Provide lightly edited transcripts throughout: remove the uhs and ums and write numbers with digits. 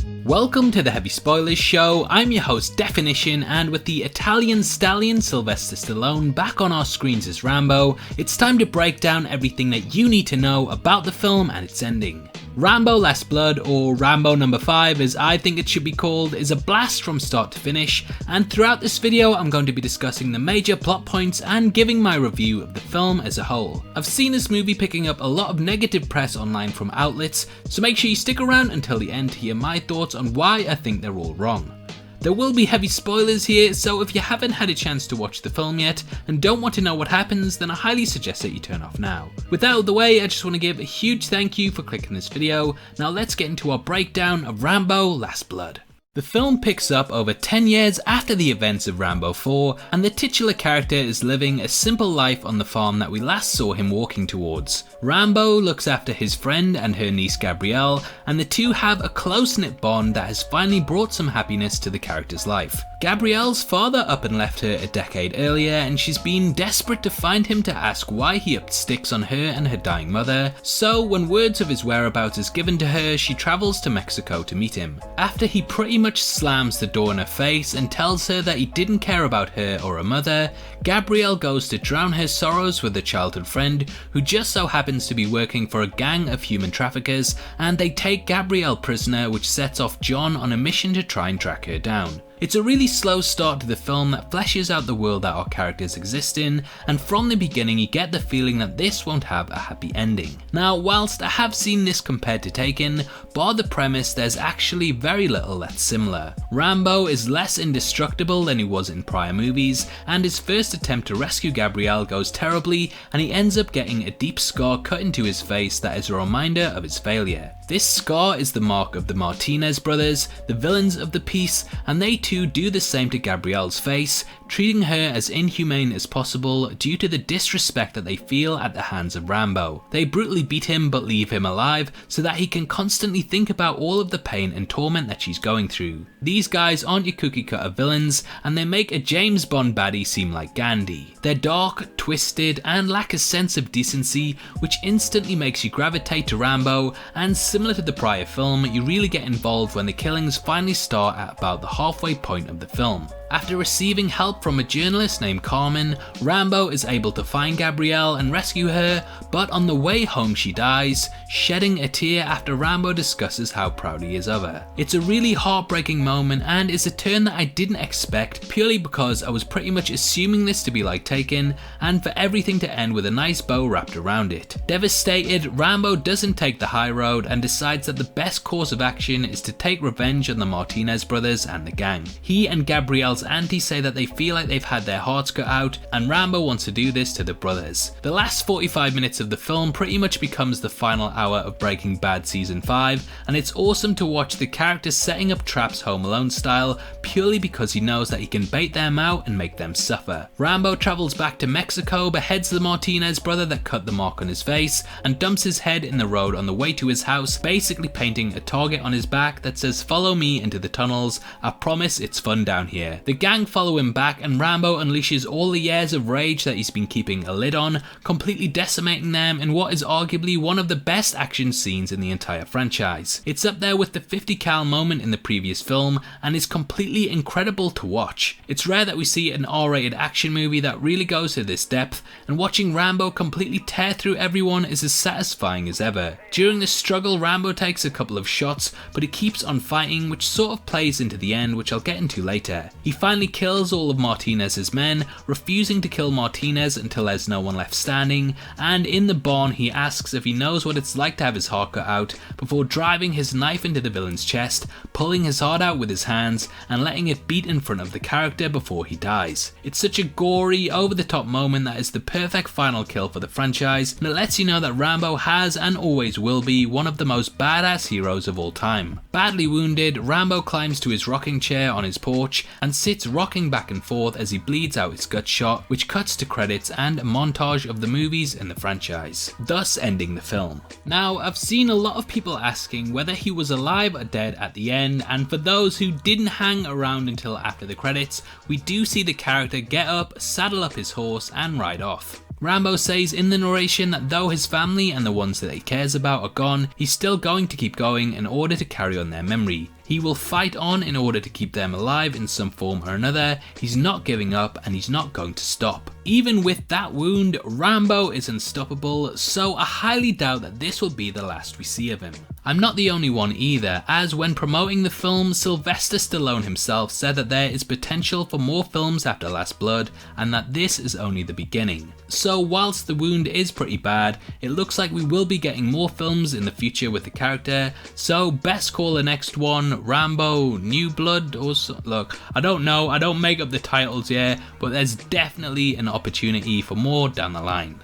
Welcome to the Heavy Spoilers Show. I'm your host Definition, and with the Italian stallion Sylvester Stallone back on our screens as Rambo, it's time to break down everything that you need to know about the film and its ending. Rambo Last Blood, or Rambo number 5 as I think it should be called, is a blast from start to finish, and throughout this video I'm going to be discussing the major plot points and giving my review of the film as a whole. I've seen this movie picking up a lot of negative press online from outlets, so make sure you stick around until the end to hear my thoughts on why I think they're all wrong. There will be heavy spoilers here, so if you haven't had a chance to watch the film yet and don't want to know what happens, then I highly suggest that you turn off now. With that out of the way, I just want to give a huge thank you for clicking this video. Now let's get into our breakdown of Rambo Last Blood. The film picks up over 10 years after the events of Rambo 4, and the titular character is living a simple life on the farm that we last saw him walking towards. Rambo looks after his friend and her niece Gabrielle, and the two have a close-knit bond that has finally brought some happiness to the character's life. Gabrielle's father up and left her a decade earlier, and she's been desperate to find him to ask why he upped sticks on her and her dying mother, so when words of his whereabouts is given to her, she travels to Mexico to meet him. After he pretty much slams the door in her face and tells her that he didn't care about her or her mother, Gabrielle goes to drown her sorrows with a childhood friend who just so happens to be working for a gang of human traffickers, and they take Gabrielle prisoner, which sets off John on a mission to try and track her down. It's a really slow start to the film that fleshes out the world that our characters exist in, and from the beginning you get the feeling that this won't have a happy ending. Now, whilst I have seen this compared to Taken, bar the premise, there's actually very little that's similar. Rambo is less indestructible than he was in prior movies, and his first attempt to rescue Gabrielle goes terribly, and he ends up getting a deep scar cut into his face that is a reminder of his failure. This scar is the mark of the Martinez brothers, the villains of the piece, and they too do the same to Gabrielle's face, treating her as inhumane as possible due to the disrespect that they feel at the hands of Rambo. They brutally beat him but leave him alive so that he can constantly think about all of the pain and torment that she's going through. These guys aren't your cookie cutter villains, and they make a James Bond baddie seem like Gandhi. They're dark, twisted, and lack a sense of decency, which instantly makes you gravitate to Rambo, and similar to the prior film, you really get involved when the killings finally start at about the halfway point of the film. After receiving help from a journalist named Carmen, Rambo is able to find Gabrielle and rescue her, but on the way home she dies, shedding a tear after Rambo discusses how proud he is of her. It's a really heartbreaking moment and is a turn that I didn't expect, purely because I was pretty much assuming this to be like Taken, and for everything to end with a nice bow wrapped around it. Devastated, Rambo doesn't take the high road and decides that the best course of action is to take revenge on the Martinez brothers and the gang. He and Gabrielle's auntie say that they feel like they've had their hearts cut out, and Rambo wants to do this to the brothers. The last 45 minutes of the film pretty much becomes the final hour of Breaking Bad Season 5, and it's awesome to watch the characters setting up traps Home Alone style, purely because he knows that he can bait them out and make them suffer. Rambo travels back to Mexico, beheads the Martinez brother that cut the mark on his face, and dumps his head in the road on the way to his house, basically painting a target on his back that says "Follow me into the tunnels, I promise it's fun down here." The gang follow him back, and Rambo unleashes all the years of rage that he's been keeping a lid on, completely decimating them in what is arguably one of the best action scenes in the entire franchise. It's up there with the 50 cal moment in the previous film and is completely incredible to watch. It's rare that we see an R-rated action movie that really goes to this depth, and watching Rambo completely tear through everyone is as satisfying as ever. During this struggle, Rambo takes a couple of shots, but he keeps on fighting, which sort of plays into the end, which I'll get into later. He finally kills all of Martinez's men, refusing to kill Martinez until there's no one left standing, and in the barn he asks if he knows what it's like to have his heart cut out, before driving his knife into the villain's chest, pulling his heart out with his hands and letting it beat in front of the character before he dies. It's such a gory, over the top moment that is the perfect final kill for the franchise, and it lets you know that Rambo has and always will be one of the most badass heroes of all time. Badly wounded, Rambo climbs to his rocking chair on his porch and sits rocking back and forth as he bleeds out his gut shot, which cuts to credits and a montage of the movies in the franchise, thus ending the film. Now, I've seen a lot of people asking whether he was alive or dead at the end, and for those who didn't hang around until after the credits, we do see the character get up, saddle up his horse and ride off. Rambo says in the narration that though his family and the ones that he cares about are gone, he's still going to keep going in order to carry on their memory. He will fight on in order to keep them alive in some form or another. He's not giving up and he's not going to stop. Even with that wound, Rambo is unstoppable, so I highly doubt that this will be the last we see of him. I'm not the only one either, as when promoting the film, Sylvester Stallone himself said that there is potential for more films after Last Blood and that this is only the beginning. So whilst the wound is pretty bad, it looks like we will be getting more films in the future with the character, so best call the next one Rambo New Blood or so. Look, I don't know, I don't make up the titles yet, but there's definitely an opportunity for more down the line.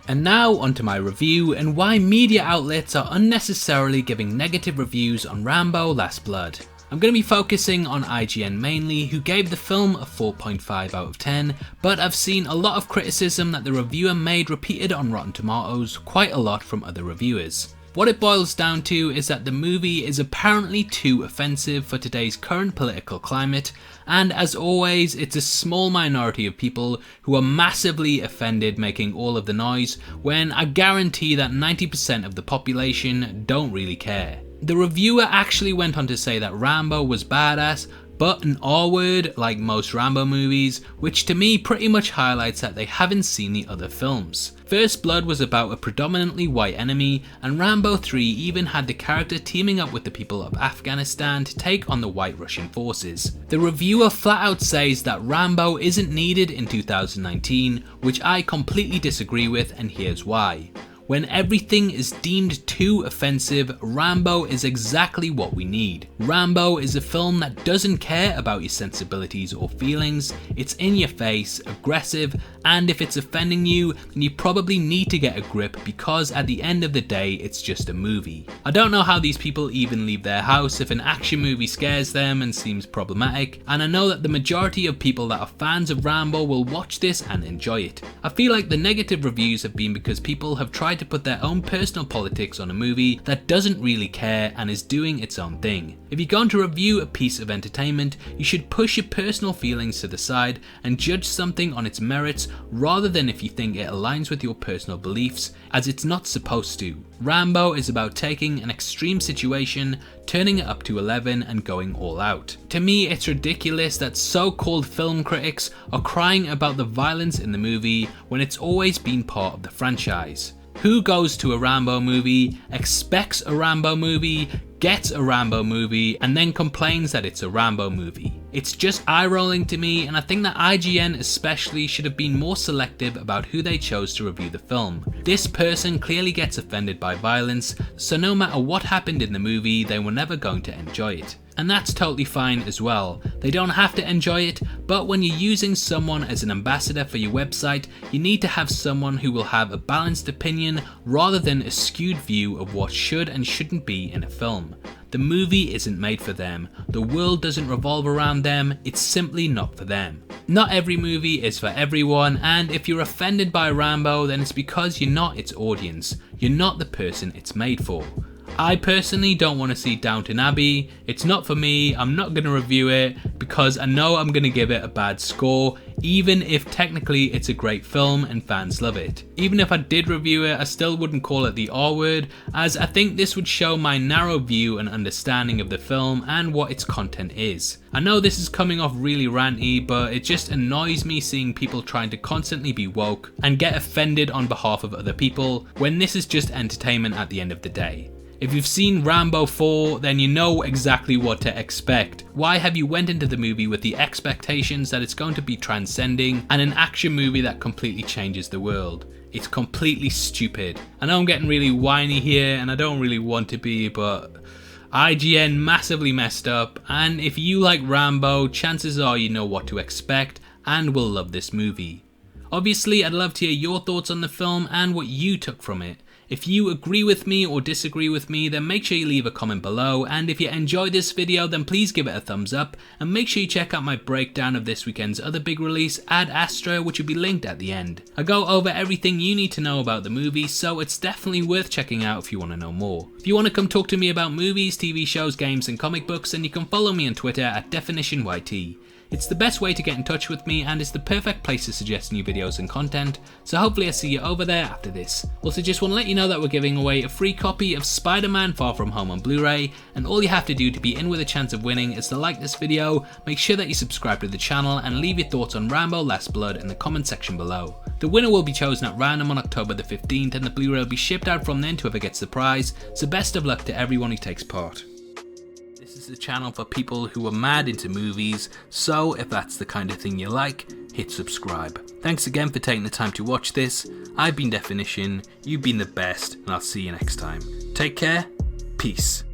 And now onto my review and why media outlets are unnecessarily giving negative reviews on Rambo Last Blood. I'm going to be focusing on IGN mainly, who gave the film a 4.5 out of 10, but I've seen a lot of criticism that the reviewer made repeated on Rotten Tomatoes, quite a lot from other reviewers. What it boils down to is that the movie is apparently too offensive for today's current political climate, and as always, it's a small minority of people who are massively offended making all of the noise, when I guarantee that 90% of the population don't really care. The reviewer actually went on to say that Rambo was badass, but an R word like most Rambo movies, which to me pretty much highlights that they haven't seen the other films. First Blood was about a predominantly white enemy, and Rambo 3 even had the character teaming up with the people of Afghanistan to take on the white Russian forces. The reviewer flat out says that Rambo isn't needed in 2019, which I completely disagree with, and here's why. When everything is deemed too offensive, Rambo is exactly what we need. Rambo is a film that doesn't care about your sensibilities or feelings, it's in your face, aggressive, and if it's offending you, then you probably need to get a grip because at the end of the day, it's just a movie. I don't know how these people even leave their house if an action movie scares them and seems problematic, and I know that the majority of people that are fans of Rambo will watch this and enjoy it. I feel like the negative reviews have been because people have tried to put their own personal politics on a movie that doesn't really care and is doing its own thing. If you're going to review a piece of entertainment, you should push your personal feelings to the side and judge something on its merits rather than if you think it aligns with your personal beliefs, as it's not supposed to. Rambo is about taking an extreme situation, turning it up to 11 and going all out. To me, it's ridiculous that so-called film critics are crying about the violence in the movie when it's always been part of the franchise. Who goes to a Rambo movie, expects a Rambo movie, gets a Rambo movie, and then complains that it's a Rambo movie? It's just eye-rolling to me, and I think that IGN especially should have been more selective about who they chose to review the film. This person clearly gets offended by violence, so no matter what happened in the movie, they were never going to enjoy it. And that's totally fine as well. They don't have to enjoy it, but when you're using someone as an ambassador for your website, you need to have someone who will have a balanced opinion rather than a skewed view of what should and shouldn't be in a film. The movie isn't made for them, the world doesn't revolve around them, it's simply not for them. Not every movie is for everyone, and if you're offended by Rambo, then it's because you're not its audience, you're not the person it's made for. I personally don't want to see Downton Abbey, it's not for me, I'm not going to review it because I know I'm going to give it a bad score, even if technically it's a great film and fans love it. Even if I did review it, I still wouldn't call it the R word, as I think this would show my narrow view and understanding of the film and what its content is. I know this is coming off really ranty, but it just annoys me seeing people trying to constantly be woke and get offended on behalf of other people when this is just entertainment at the end of the day. If you've seen Rambo 4, then you know exactly what to expect. Why have you went into the movie with the expectations that it's going to be transcending and an action movie that completely changes the world? It's completely stupid. I know I'm getting really whiny here and I don't really want to be, but IGN massively messed up, and if you like Rambo, chances are you know what to expect and will love this movie. Obviously, I'd love to hear your thoughts on the film and what you took from it. If you agree with me or disagree with me, then make sure you leave a comment below, and if you enjoyed this video, then please give it a thumbs up, and make sure you check out my breakdown of this weekend's other big release, Ad Astra, which will be linked at the end. I go over everything you need to know about the movie, so it's definitely worth checking out if you want to know more. If you want to come talk to me about movies, TV shows, games and comic books, then you can follow me on Twitter at DefinitionYT. It's the best way to get in touch with me and is the perfect place to suggest new videos and content, so hopefully I see you over there after this. Also just want to let you know that we're giving away a free copy of Spider-Man Far From Home on Blu-ray, and all you have to do to be in with a chance of winning is to like this video, make sure that you subscribe to the channel and leave your thoughts on Rambo Last Blood in the comment section below. The winner will be chosen at random on October the 15th and the Blu-ray will be shipped out from then to whoever gets the prize, so best of luck to everyone who takes part. This is a channel for people who are mad into movies, so if that's the kind of thing you like, hit subscribe. Thanks again for taking the time to watch this. I've been Definition, you've been the best, and I'll see you next time. Take care, peace.